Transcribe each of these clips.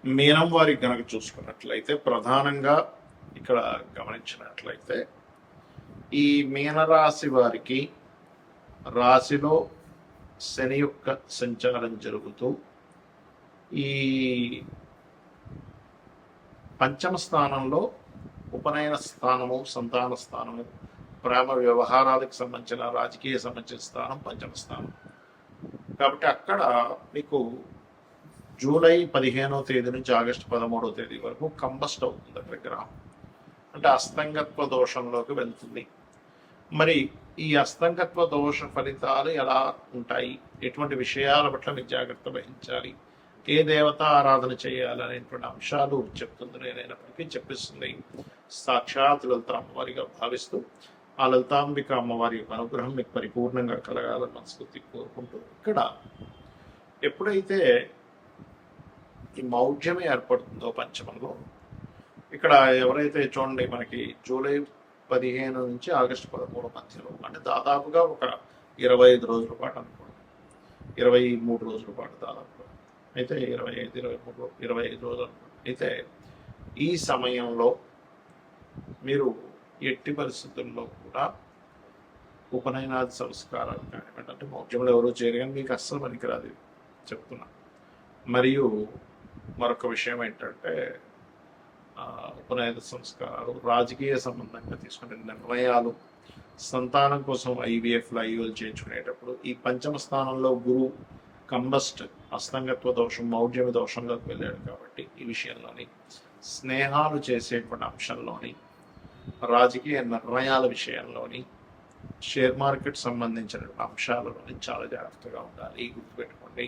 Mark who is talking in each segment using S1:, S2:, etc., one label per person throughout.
S1: మీనం వారికి గనక చూసుకున్నట్లయితే ప్రధానంగా ఇక్కడ గమనించినట్లయితే ఈ మీనరాశి వారికి రాశిలో శని యొక్క సంచారం జరుగుతూ ఈ పంచమ స్థానంలో ఉపనయన స్థానము, సంతాన స్థానము, ప్రేమ వ్యవహారాలకు సంబంధించిన, రాజకీయ సంబంధించిన స్థానం పంచమ స్థానం. కాబట్టి అక్కడ మీకు జూలై 15వ తేదీ నుంచి ఆగస్టు 13వ తేదీ వరకు కంబస్ట్ అవుతుంది అక్కడ గ్రహం. అంటే అస్తంగత్వ దోషంలోకి వెళ్తుంది. మరి ఈ అస్తంగత్వ దోష ఫలితాలు ఎలా ఉంటాయి, ఎటువంటి విషయాల పట్ల మీరు జాగ్రత్త వహించాలి, ఏ దేవత ఆరాధన చేయాలి అనేటువంటి అంశాలు చెప్తుంది. నేనైనప్పటికీ చెప్పిస్తుంది సాక్షాత్ లలిత అమ్మవారిగా భావిస్తూ ఆ లలితాంబిక అమ్మవారి యొక్క అనుగ్రహం మీకు పరిపూర్ణంగా కలగాలని మనస్ఫూర్తి కోరుకుంటూ, ఇక్కడ ఎప్పుడైతే ఈ మౌఢ్యం ఏర్పడుతుందో పంచమంలో, ఇక్కడ ఎవరైతే చూడండి మనకి జూలై 15 నుంచి ఆగస్టు 13 మధ్యలో, అంటే దాదాపుగా ఒక 25 రోజుల పాటు అనుకోండి, 23 రోజుల పాటు దాదాపుగా, అయితే 25 రోజులు అనుకోండి. అయితే ఈ సమయంలో మీరు ఎట్టి పరిస్థితుల్లో కూడా ఉపనయనాది సంస్కారాలు కానివ్వండి, అంటే మౌఢ్యంలో ఎవరో చేయగానే మీకు అస్సలు పనికిరాదు చెప్తున్నా. మరియు మరొక విషయం ఏంటంటే ఉపనయన సంస్కారాలు, రాజకీయ సంబంధంగా తీసుకునే నిర్ణయాలు, సంతానం కోసం ఐవీఎఫ్లు ఐఓలు చేయించుకునేటప్పుడు ఈ పంచమ స్థానంలో గురు కంబస్ట్ అస్తంగత్వ దోషం, మౌఢ్యమి దోషంలోకి వెళ్ళాడు. కాబట్టి ఈ విషయంలోని స్నేహాలు చేసేటువంటి అంశంలోని, రాజకీయ నిర్ణయాల విషయంలోని, షేర్ మార్కెట్ సంబంధించిన అంశాలలోని చాలా జాగ్రత్తగా ఉండాలి, గుర్తుపెట్టుకోండి.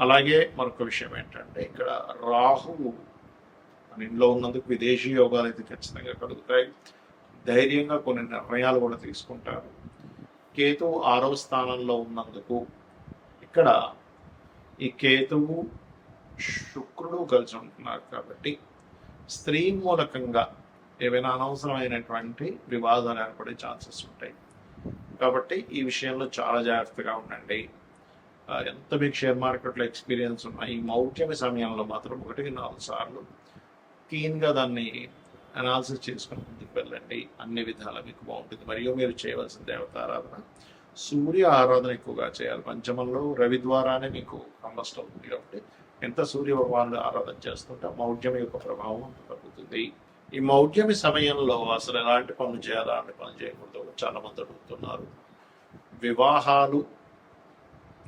S1: అలాగే మరొక విషయం ఏంటంటే ఇక్కడ రాహువు మన ఇంట్లో ఉన్నందుకు విదేశీ యోగాలు అయితే ఖచ్చితంగా కలుగుతాయి. ధైర్యంగా కొన్ని నిర్ణయాలు కూడా తీసుకుంటారు. కేతువు 6వ స్థానంలో ఉన్నందుకు ఇక్కడ ఈ కేతువు శుక్రుడు కలిసి ఉంటున్నారు. కాబట్టి స్త్రీ మూలకంగా ఏవైనా అనవసరమైనటువంటి వివాదాలు ఏర్పడే ఛాన్సెస్ ఉంటాయి. కాబట్టి ఈ విషయంలో చాలా జాగ్రత్తగా ఉండండి. ఎంత మీకు షేర్ మార్కెట్లో ఎక్స్పీరియన్స్ ఉన్నాయి, ఈ మౌఢ్యమి సమయంలో మాత్రం 1-4 సార్లు క్లీన్గా దాన్ని అనాలిసిస్ చేసుకుని ముందుకు వెళ్ళండి. అన్ని విధాలా మీకు బాగుంటుంది. మరియు మీరు చేయవలసిన దేవత ఆరాధన, సూర్య ఆరాధన ఎక్కువగా చేయాలి. పంచమంలో రవి ద్వారానే మీకు కంబస్ట్ అవుతుంది. కాబట్టి ఎంత సూర్య భగవానుడు ఆరాధన చేస్తుంటే మౌఢ్యమి యొక్క ప్రభావం తగ్గుతుంది. ఈ మౌఢ్యమి సమయంలో అసలు ఎలాంటి పనులు చేయాలి, అలాంటి పనులు చేయకూడదు చాలా మంది అడుగుతున్నారు. వివాహాలు,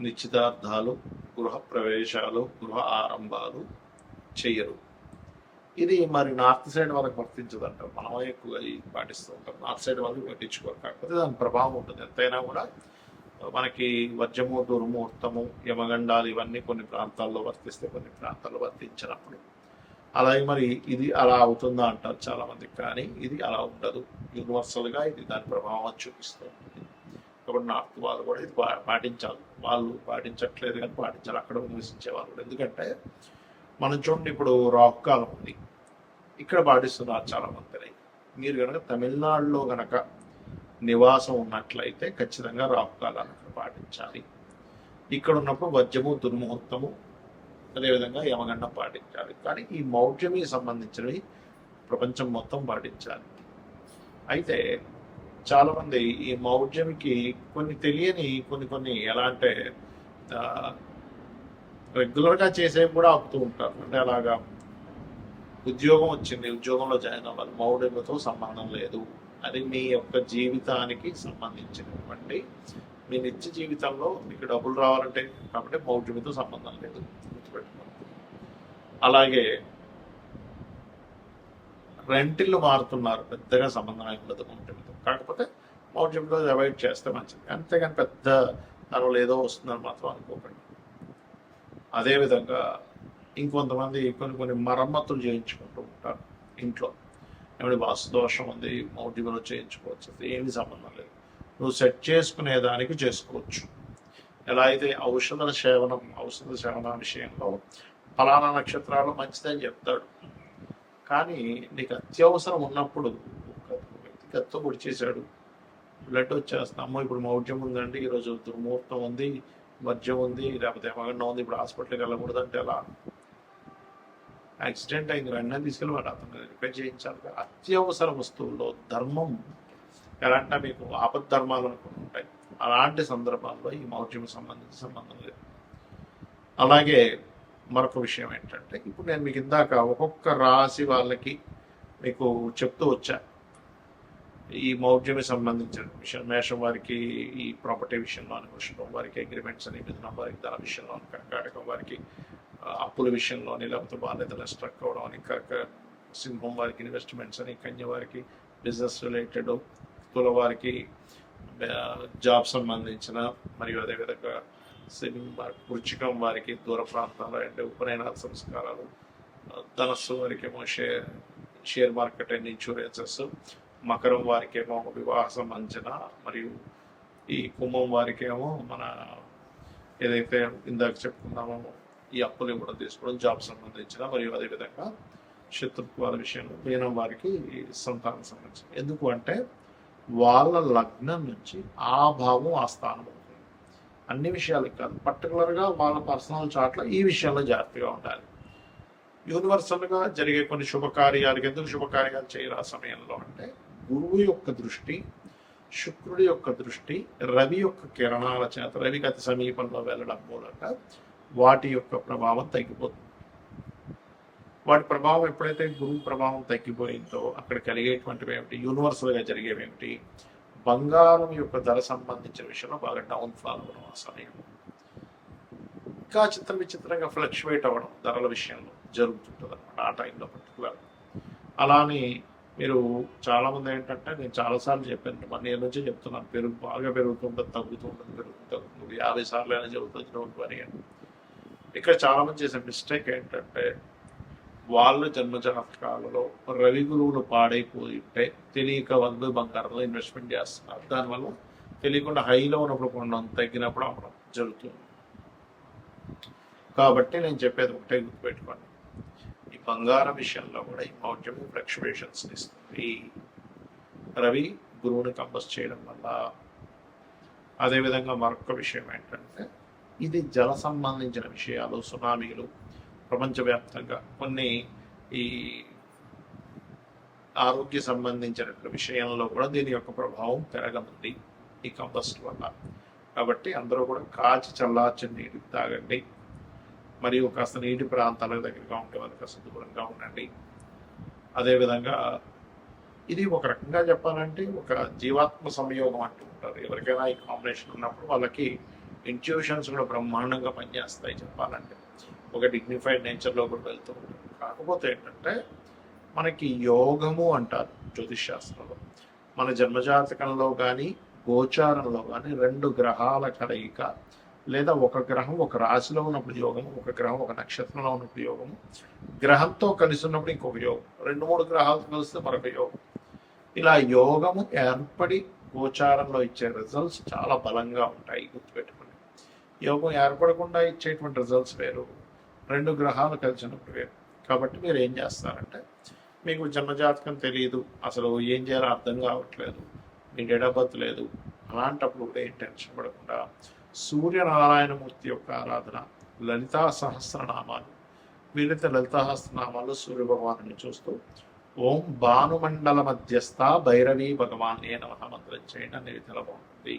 S1: నిశ్చితార్థాలు, గృహ ప్రవేశాలు, గృహ ఆరంభాలు చెయ్యరు. ఇది మరి నార్త్ సైడ్ వాళ్ళకి వర్తించదు అంటారు. మనం ఎక్కువగా పాటిస్తూ ఉంటాం. నార్త్ సైడ్ వాళ్ళకి పట్టించుకోరు. కాకపోతే దాని ప్రభావం ఉంటుంది. ఎంతైనా కూడా మనకి వర్జము, దుర్ముహూర్తము, యమగండాలు ఇవన్నీ కొన్ని ప్రాంతాల్లో వర్తిస్తే, కొన్ని ప్రాంతాల్లో వర్తించినప్పుడు అలాగే మరి ఇది అలా అవుతుందా అంటారు చాలా మందికి. కానీ ఇది అలా ఉండదు. యూనివర్సల్గా ఇది దాని ప్రభావం చూపిస్తుంది. కాబట్టి నార్త్ వాళ్ళు కూడా ఇది పాటించాలి. వాళ్ళు పాటించట్లేదు కానీ పాటించాలి, అక్కడ నివసించే వాళ్ళు కూడా. ఎందుకంటే మనం చూడండి, ఇప్పుడు రాహుకాలం ఉంది, ఇక్కడ పాటిస్తున్నారు చాలా మందిని. మీరు కనుక తమిళనాడులో కనుక నివాసం ఉన్నట్లయితే ఖచ్చితంగా రాహుకాలాన్ని అక్కడ పాటించాలి. ఇక్కడ ఉన్నప్పుడు వజ్రము, దుర్ముహూర్తము, అదేవిధంగా యమగండం పాటించాలి. కానీ ఈ మౌఢ్యమికి సంబంధించినవి ప్రపంచం మొత్తం పాటించాలి. అయితే చాలామంది ఈ మౌఢ్యమికి కొన్ని తెలియని కొన్ని ఎలా అంటే రెగ్యులర్గా చేసేవి కూడా ఆపుతూ ఉంటారు. అంటే అలాగా ఉద్యోగం వచ్చింది, ఉద్యోగంలో జాయిన్ అవ్వాలి, మౌఢ్యమితో సంబంధం లేదు, అది మీ యొక్క జీవితానికి సంబంధించినటువంటి, మీ నిత్య జీవితంలో మీకు డబ్బులు రావాలంటే కాబట్టి మౌఢ్యమితో సంబంధం లేదు, గుర్తుపెట్టుకోండి. అలాగే రెంటిల్లు మారుతున్నారు, పెద్దగా సంబంధం ఉండదు మౌఢ్యంతో. కాకపోతే మౌఢ్యంలో అవాయిడ్ చేస్తే మంచిది. అంతేగాని పెద్ద దానివల్ల ఏదో వస్తుందని మాత్రం అనుకోకండి. అదేవిధంగా ఇంకొంతమంది కొన్ని మరమ్మతులు చేయించుకుంటూ ఉంటారు ఇంట్లో. ఏమైనా వాస్తు దోషం ఉంది, మౌఢ్యంలో చేయించుకోవచ్చు, ఏమి సంబంధం లేదు. నువ్వు సెట్ చేసుకునే దానికి చేసుకోవచ్చు. ఎలా అయితే ఔషధ సేవన విషయంలో ఫలానా నక్షత్రాలు మంచిదని చెప్తాడు. కానీ నీకు అత్యవసరం ఉన్నప్పుడు కత్తో పొడి చేశాడు, బ్లడ్ వచ్చేస్తాము, ఇప్పుడు మౌఢ్యం ఉందండి, ఈరోజు దుర్ముహూర్తం ఉంది, వర్జ్యం ఉంది, లేకపోతే యమగండం ఉంది, ఇప్పుడు హాస్పిటల్కి వెళ్ళకూడదంటే ఎలా? యాక్సిడెంట్ అయింది, వెంటనే తీసుకెళ్ళి వాడు అతను రిపేర్ చేయించాలి. అత్యవసర వస్తువుల్లో ధర్మం ఎలా అంటే మీకు ఆపద్ధర్మాలు అనుకుని ఉంటాయి, అలాంటి సందర్భాల్లో ఈ మౌఢ్యం సంబంధం లేదు. అలాగే మరొక విషయం ఏంటంటే, ఇప్పుడు నేను మీకు ఇందాక ఒక్కొక్క రాశి వాళ్ళకి మీకు చెప్తూ వచ్చా ఈ మౌఢ్యమి సంబంధించిన విషయం. మేషం వారికి ఈ ప్రాపర్టీ విషయంలో, వృషభం వారికి అగ్రిమెంట్స్ అని, మిథునం వారికి ధన విషయంలో, కర్కాటకం వారికి అప్పుల విషయంలోని, లేకపోతే బాధ్యతలు స్ట్రక్ అవడం అని, సింహం వారికి ఇన్వెస్ట్మెంట్స్ అని, కన్య వారికి బిజినెస్ రిలేటెడ్, తుల వారికి జాబ్ సంబంధించిన, మరియు అదేవిధంగా వృచ్చికం వారికి దూర ప్రాంతాలు అంటే ఉపనయనాల సంస్కారాలు, ధనస్సు వారికి ఏమో షేర్ మార్కెట్ అండ్ ఇన్సూరెన్సెస్, మకరం వారికి ఏమో వివాహ సంబంధించిన, మరియు ఈ కుంభం వారికి ఏమో మన ఏదైతే ఇందాక చెప్పుకున్నామో ఈ అప్పులు ఇవ్వడం తీసుకోవడం, జాబ్ సంబంధించిన, మరియు అదేవిధంగా శత్రుత్వాల విషయంలో మీనం వారికి సంతానం సంబంధించిన. ఎందుకు అంటే వాళ్ళ లగ్నం నుంచి ఆ భావం ఆ స్థానం అవుతుంది. అన్ని విషయాలకు కాదు, పర్టికులర్గా వాళ్ళ పర్సనల్ చార్ట్లో ఈ విషయంలో జాగ్రత్తగా ఉండాలి. యూనివర్సల్గా జరిగే కొన్ని శుభకార్యాలకు ఎందుకు శుభకార్యాలు చేయరు ఆ సమయంలో అంటే, గురువు యొక్క దృష్టి, శుక్రుడి యొక్క దృష్టి, రవి యొక్క కిరణాల చేత, రవికి అతి సమీపంలో వెళ్ళడం మూలంగా వాటి యొక్క ప్రభావం తగ్గిపోతుంది. వాటి ప్రభావం ఎప్పుడైతే గురువు ప్రభావం తగ్గిపోయిందో అక్కడ కలిగేటువంటివి ఏమిటి, యూనివర్సల్గా జరిగేవి ఏమిటి, బంగారం యొక్క ధర సంబంధించిన విషయంలో బాగా డౌన్ ఫాల్ అవ్వడం ఆ సమయం, ఇంకా విచిత్రంగా ఫ్లక్చువేట్ అవ్వడం ధరల విషయంలో జరుగుతుంటుంది అనమాట ఆ టైంలో పర్టికులర్. అలానే మీరు చాలామంది ఏంటంటే, నేను చాలాసార్లు చెప్పాను, 1 year నుంచి చెప్తున్నాను, బాగా పెరుగుతుంటుంది, తగ్గుతుంటుంది, 50 సార్లు అయినా జరుగుతుంది, డోంట్ వరీ అని. ఇక్కడ చాలామంది చేసే మిస్టేక్ ఏంటంటే, వాళ్ళ జన్మజాతకాలలో రవి గురువులు పాడైపోయి ఉంటే తెలియక వాళ్ళు బంగారంలో ఇన్వెస్ట్మెంట్ చేస్తున్నారు. దానివల్ల తెలియకుండా హైలో ఉన్నప్పుడు కొనడం, తగ్గినప్పుడు అమ్మడం జరుగుతుంది. కాబట్టి నేను చెప్పేది ఒకటే గుర్తుపెట్టుకోండి, ఈ బంగారం విషయంలో కూడా ఈ మౌఢ్యం ఫ్లక్చువేషన్స్ ఇస్తుంది. రవి గురువుని కంబస్ చేయడం వల్ల. అదేవిధంగా మరొక విషయం ఏంటంటే, ఇది జల సంబంధించిన విషయాలు, సునామీలు ప్రపంచవ్యాప్తంగా కొన్ని ఈ ఆరోగ్య సంబంధించిన విషయంలో కూడా దీని యొక్క ప్రభావం పెరగనుంది ఈ కంబస్ట్ వల్ల. కాబట్టి అందరూ కూడా కాచి చల్లార్చిన నీటి తాగండి, మరియు కాస్త నీటి ప్రాంతాలకు దగ్గరగా ఉండే వాళ్ళు కాస్త దూరంగా ఉండండి. అదేవిధంగా ఇది ఒక రకంగా చెప్పాలంటే ఒక జీవాత్మ సంయోగం అంటూ ఉంటారు. ఎవరికైనా ఈ కాంబినేషన్ ఉన్నప్పుడు వాళ్ళకి ఇంట్యూషన్స్ కూడా బ్రహ్మాండంగా పనిచేస్తాయి చెప్పాలంటే, ఒక డిగ్నిఫైడ్ నేచర్లో కూడా వెళ్తూ ఉంటుంది. కాకపోతే ఏంటంటే, మనకి యోగము అంటారు జ్యోతిష్ శాస్త్రంలో. మన జన్మజాతకంలో కానీ గోచారంలో కానీ 2 గ్రహాల కలయిక, లేదా ఒక గ్రహం ఒక రాశిలో ఉన్నప్పుడు యోగము, ఒక గ్రహం ఒక నక్షత్రంలో ఉన్నప్పుడు యోగము, గ్రహంతో కలిసి ఉన్నప్పుడు ఇంకొక యోగం, 2-3 గ్రహాలు కలిస్తే మరొక యోగం. ఇలా యోగము ఏర్పడి గోచారంలో ఇచ్చే రిజల్ట్స్ చాలా బలంగా ఉంటాయి, గుర్తుపెట్టుకోండి. యోగం ఏర్పడకుండా ఇచ్చేటువంటి రిజల్ట్స్ వేరు, 2 గ్రహాలు కలిసినప్పుడు వేరు. కాబట్టి మీరు ఏం చేస్తారంటే, మీకు జన్మజాతకం తెలియదు, అసలు ఏం చేయాలో అర్థం కావట్లేదు, మీ డేట్ ఆఫ్ బర్త్ లేదు, అలాంటప్పుడు కూడా ఏం టెన్షన్ పడకుండా సూర్యనారాయణమూర్తి యొక్క ఆరాధన, లలితా సహస్రనామాలు, వీలైతే లలితా సహస్రనామాలు సూర్య భగవాను చూస్తూ ఓం భానుమండల మధ్యస్థ భైరవీ భగవాన్ నమః మంత్రం చేయండి అనేది తెలబాగుంటుంది.